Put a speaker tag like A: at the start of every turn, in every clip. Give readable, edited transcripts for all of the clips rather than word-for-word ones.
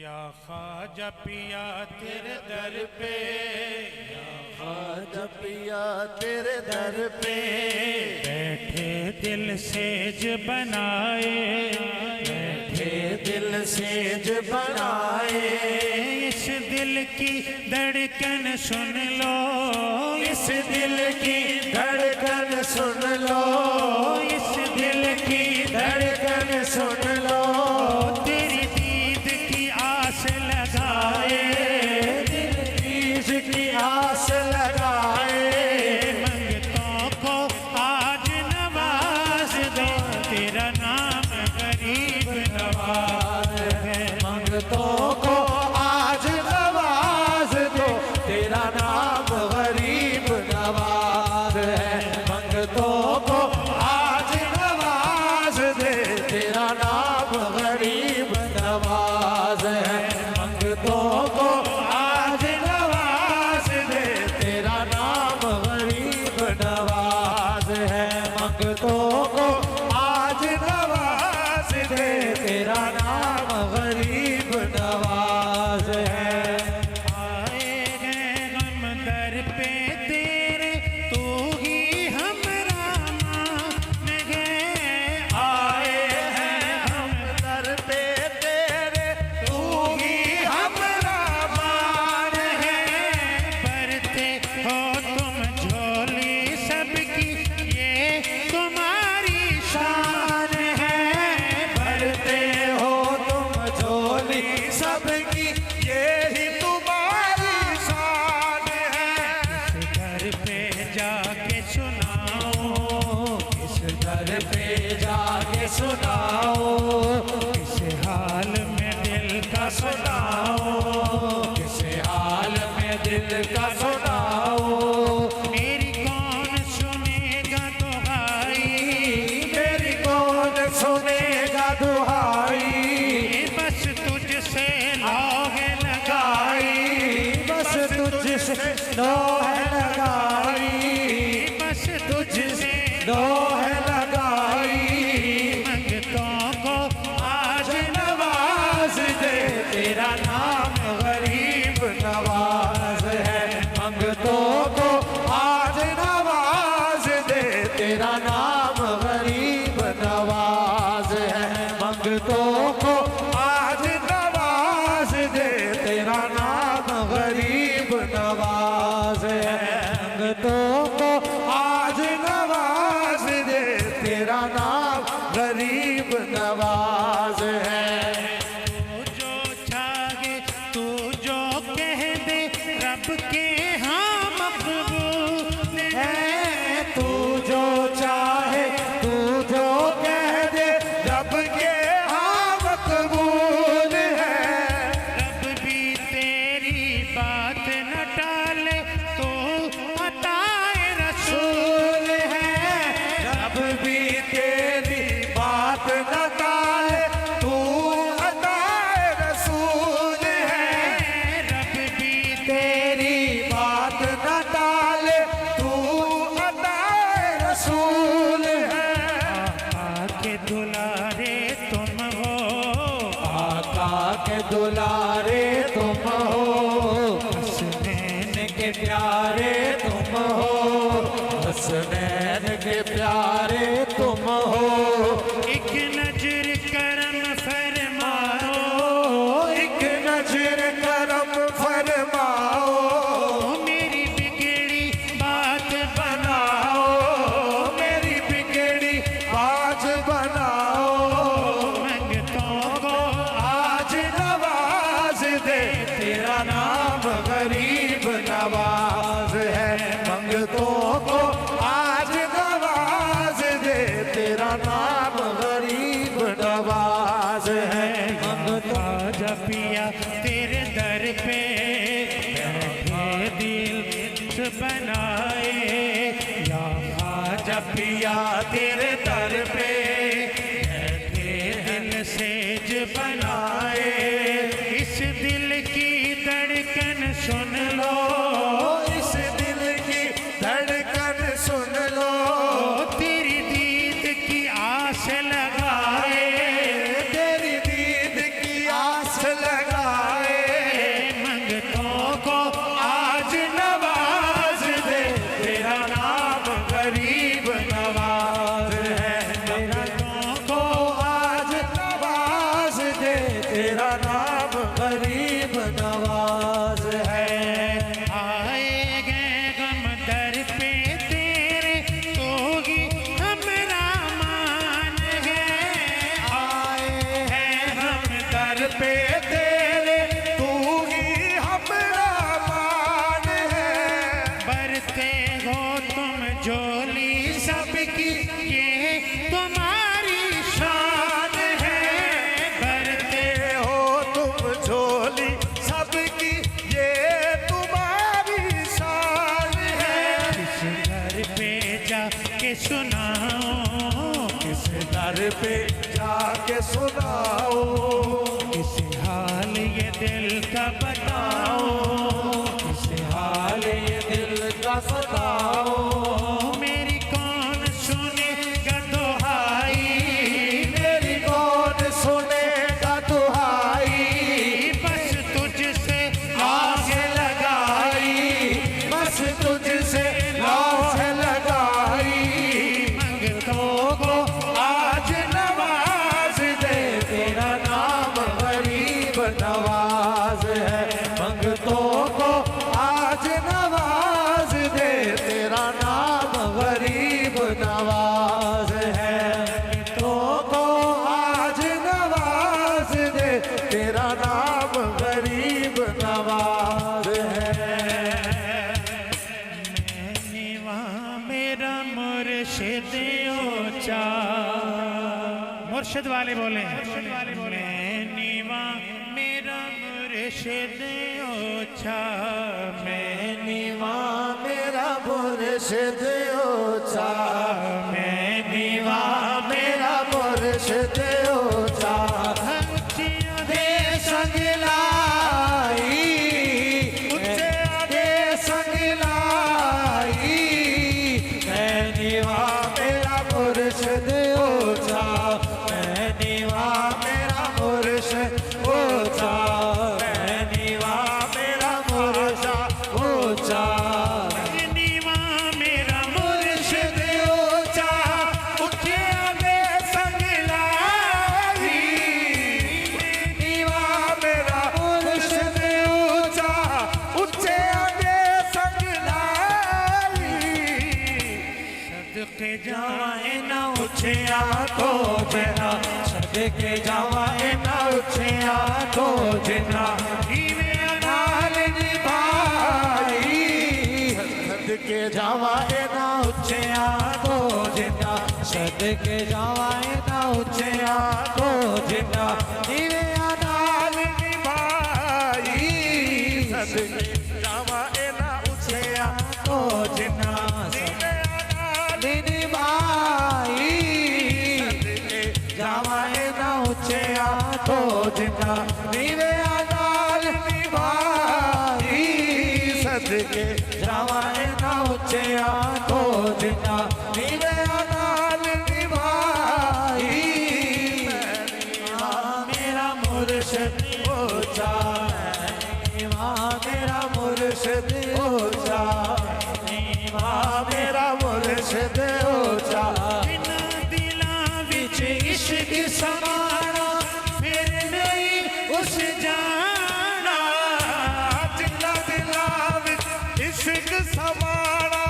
A: या ख्वाजा पिया तेरे दर पे,
B: या ख्वाजा पिया तेरे दर पे,
A: बैठे दिल सेज बनाए,
B: बैठे दिल सेज बनाए।
A: इस दिल की धड़कन सुन लो,
B: इस दिल की धड़कन सुन लो,
A: इस दिल की
B: धड़कन सुन लो।
A: तेरी दीद की आस लगाए,
B: दीद की आस लगाए।
A: मंगतों को आज नवाज दो, तेरा नाम गरीब नवाज है।
B: मंगतों को आज नवाज दो, तेरा नाम गरीब नवाज है। मंगतों को आज नवाज दे, तेरा नाम गरीब नवाज है। मंगतों को आज नवाज दे, तेरा नाम गरीब नवाज है। मंगतों को आज नवाज दे, तेरा नाम गरीब नवाज है।
A: आए हैं हम दर पे तेरे, तू ही हमरा मान है।
B: आए हैं हम दर पे तेरे, तू ही हमरा मान है।
A: भरते हो तुम झोली सबकी, ये तुम्हारी शान है।
B: भरते हो तुम झोली सबकी, ये ही तुम्हारी शान है।
A: इस घर पे जाके सुनाओ,
B: इस दर पे जाके सुनाओ,
A: इस हाल में दिल का
B: सुनाओ, किस हाल में दिल का सुनाओ।
A: मेरी कौन सुनेगा दुहाई,
B: मेरी कौन सुनेगा दुहाई।
A: बस तुझसे लौहे लगाई,
B: बस तुझसे नौह लगाई,
A: बस तुझसे
B: नौह लगाई।
A: मंगतों को
B: आज नवाज दे, तेरा नाम गरीब नवाज है। मंगतों को आज नवाज दे, तेरा नाम गरीब नवाज है। मंगतों को आज नवाज दे, तेरा नाम गरीब नवाज है। मंगतों को आज नवाज दे, तेरा नाम गरीब नवाज है।
A: तू जो चाहे तू जो कह दे, रब के हाँ मकबूल है।
B: है तू जो चाहे, तू जो कह दे, रब के हाँ मकबूल है।
A: रब भी तेरी बात न टाले, तो अताए रसूल है।
B: रब भी तेरी बात न टाले, तू अताए रसूल है।
A: रब भी
B: तेरी बात न टाले, तू अताए रसूल है।
A: आके दुलारे तुम हो,
B: आका के दुलारे तुम हो,
A: हसनैन
B: के प्यारे तुम हो, हसनैन के प्यारे तुम हो।
A: एक नजर करम फरमाओ,
B: एक नजर करम फरमाओ,
A: मेरी बिगड़ी बात
B: बनाओ, मेरी बिगड़ी बात बनाओ।
A: मंगतों को
B: आज नवाज दे, तेरा नाम गरीब नवाज है। मंगतों को आज नवाज दे, तेरा नाम गरीब नवाज है। मंगतों
A: ख्वाजा पिया तेरे दर पे, बैठे दिल बनाए। या ख्वाजा
B: पिया तेरे दर पे,
A: बैठे दिल सेज बनाए। इस दिल की धड़कन सुन लो,
B: इस दिल की धड़कन सुन लो।
A: तेरी दीद की आस लगाए,
B: तेरी दीद की आस लगाए। तेरा नाम गरीब नवाज है।
A: आएंगे गम दर पे तेरे तो ही हमरा मान है।
B: आए हैं हम दर पे तेरे, तू ही हमारा मान है।
A: बरते हो तुम झोली सबकी ये तुम्हारी शान है। बरते
B: हो तुम झोली सबकी ये तुम्हारी शान है।
A: किस घर पे जाके सुनाओ,
B: किस दर पे जाके सुनाओ,
A: किस हाल ये दिल का बताओ।
B: किस हाल ये दिल का सताओ।
A: मेरी कौन सुनेगा दुहाई,
B: मेरी कौन सुनेगा दुहाई,
A: बस तुझसे
B: आस लगाई, बस तुझसे आस लगाई।
A: मंगतों को
B: आज नवाज दे, तेरा नाम गरीब नवाज है। मंगतों को आज नवाज दे, तेरा नाम गरीब नवाज है। मंगतों को आज नवाज दे, तेरा नाम गरीब नवाज है।
A: नीवा मेरा मुर्शिद ऊंचा, मुर्शिद वाले बोले मैं नीवा मेरा मुर्शिद ऊंचा। मैं
B: नीवा मेरा मुर्शिद ऊंचा, मैं नीवा मेरा मुर्शिद ऊंचा। दे संग लाई, ऊंचे दे संग लाई। मैं नीवा मेरा मुर्शिद ऊंचा, मैं नीवा मेरा मुर्शिद ऊंचा। मैं नीवा मेरा मुर्शिद ऊंचा।
A: नीवा मेरा
B: मुर्शिद ऊंचा, उठे दे संग लाई। नीवा मेरा मुर्शिद ऊंचा, उठे दे संग लाई।
A: सदके जाए
B: ना उछिया तो जना, सदके जावाए ना उछिया तो जना। नीवे नाल निभाई, सदके जावाए ना उछिया तो जना। सदके जावाए ना उछिया तो जना। नीवे नाल निभाई, सदके जावाए ना उछिया तो जना। निभाई, जावाए ना उछिया तो जना। नीवे नाल निभाई, सदके जावाए ना उछिया तो जना। नीवे नाल निभाई। मेरा मुर्शिद ऊंचा, मेरा मुर्शिद ऊंचा। मेरा मुर्शिद ऊंचा।
A: बिना दिला विच इश्क समाना, फिर नहीं उस जाना।
B: दिला दिला विच इश्क समाना,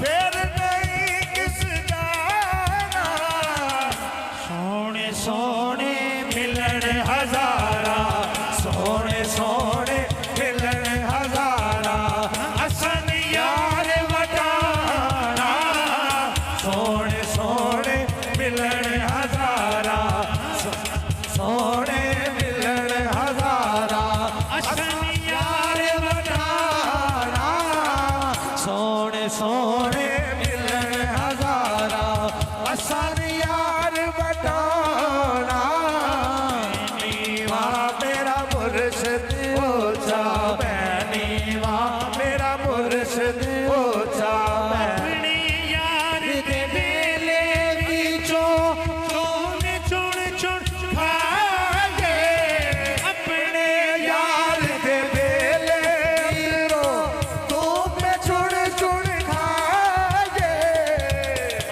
B: फिर नहीं किस जाना। सोने सोने मिलन हजारा, सोने सोने मिलन हजारा। असन यार वटाना, सोने सोने मिलन हजारा। सोने मिलन हजारा।
A: असन
B: यार वटाना, सोने सोने मिलन हजारा। असन यार वटाना। नीवा मेरा मुर्शिद ऊंचा, नीवा मेरा मुर्शिद ऊंचा।
A: अपने यार दे
B: बेले बिचों
A: सोने चुन चुन खाए।
B: अपने यार दे बेले रो, तू में चुन चुन खाए।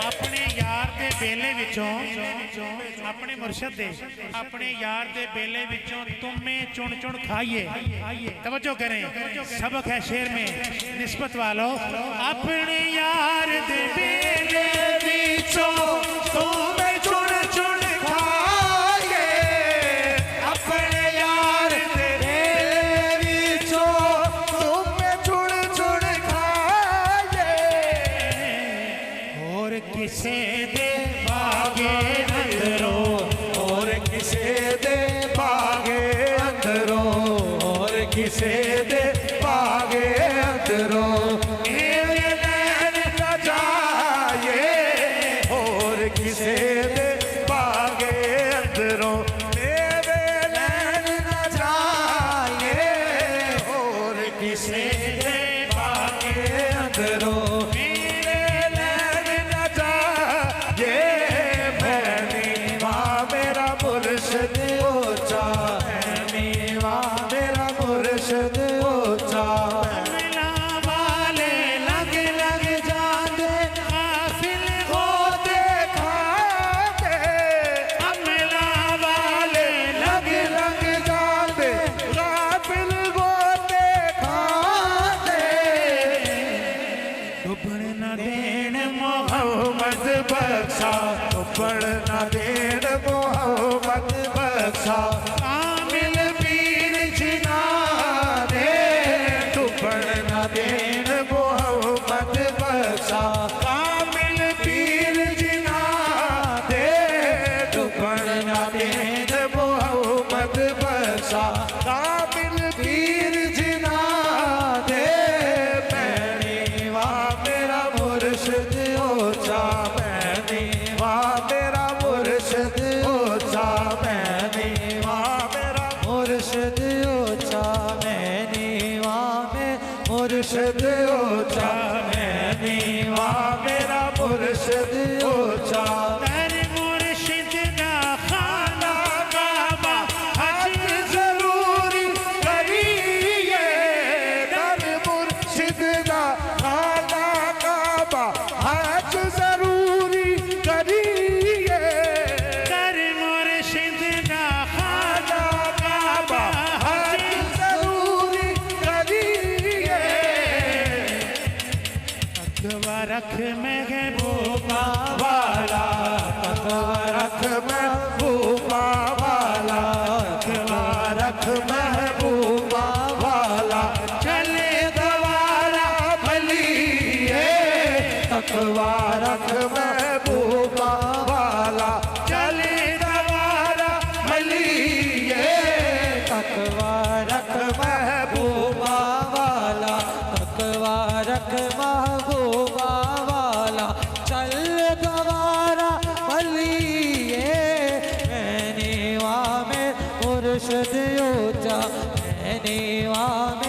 A: अपने यार दे बेले विचों अपने मुर्शद दे अपने यार दे बेले विचों तुम्हें चुन चुन खाइए तवज्जो करें सबक है शेर में निस्बत वालों अपने यार दे बेले विचों
B: तुम्हें चुन चुन खाइए अपने यार तेरे विचों तुम्हें चुन चुन खाइए
A: और किसे दे बागे अंदरों
B: और किसे दे भागे अंदरों और किसे दे भागे अंदरों मेरे नैन न जाए और किसे दे भागे अंदरों मेरे नैन न जाए और किसे दे भागे अंदरों मेरे नैन न जाए मेरा मुर्शद ऊंचा मीवा मेरा मुर्शद ऊंचा
A: अमला वाले लग लग जाते काफिल होते
B: खाते
A: अमला वाले
B: लग लग जाते गाफिल होते खाते
A: डुबन न देन मोह
B: मोहम्मद बख्शा ऊपर न देन मोहम्मद बख्शा कामिल पीर जिना दे ऊपर न देन मोहम्मद बख्शा कामिल पीर जिना दे ऊपर न देन मोहम्मद बख्शा कामिल पीर जिना दे मैंने मेरा मुर्शद ऊंचा मैंने मेरा मुर्शद ऊंचा मैंने मेरा मुर्शद ऊंचा मैंने में मुर्शद ऊंचा मैंने मेरा मुर्शद ऊंचा
A: दर मुर्शिद दा खाना काबा
B: हज जरूरी करिए दर मुर्शिद दा खाना काबा हज जरूरी करिए
A: दर मुर्शिद दा
B: खाना काबा हज जरूरी करिए
A: तकवा रख महबूबा
B: वाला तकवा रख महबूबा वाला तकवा रख महबूबा वाला चले गवारा भलिए तकवा रख महबूबा वाला चले गवारा भलिए तकवा रख महबूबा वाला तकवा रख महबूबा वाला चल गवारा भलिए मैंने में मुर्शद ऊंचा मैंने में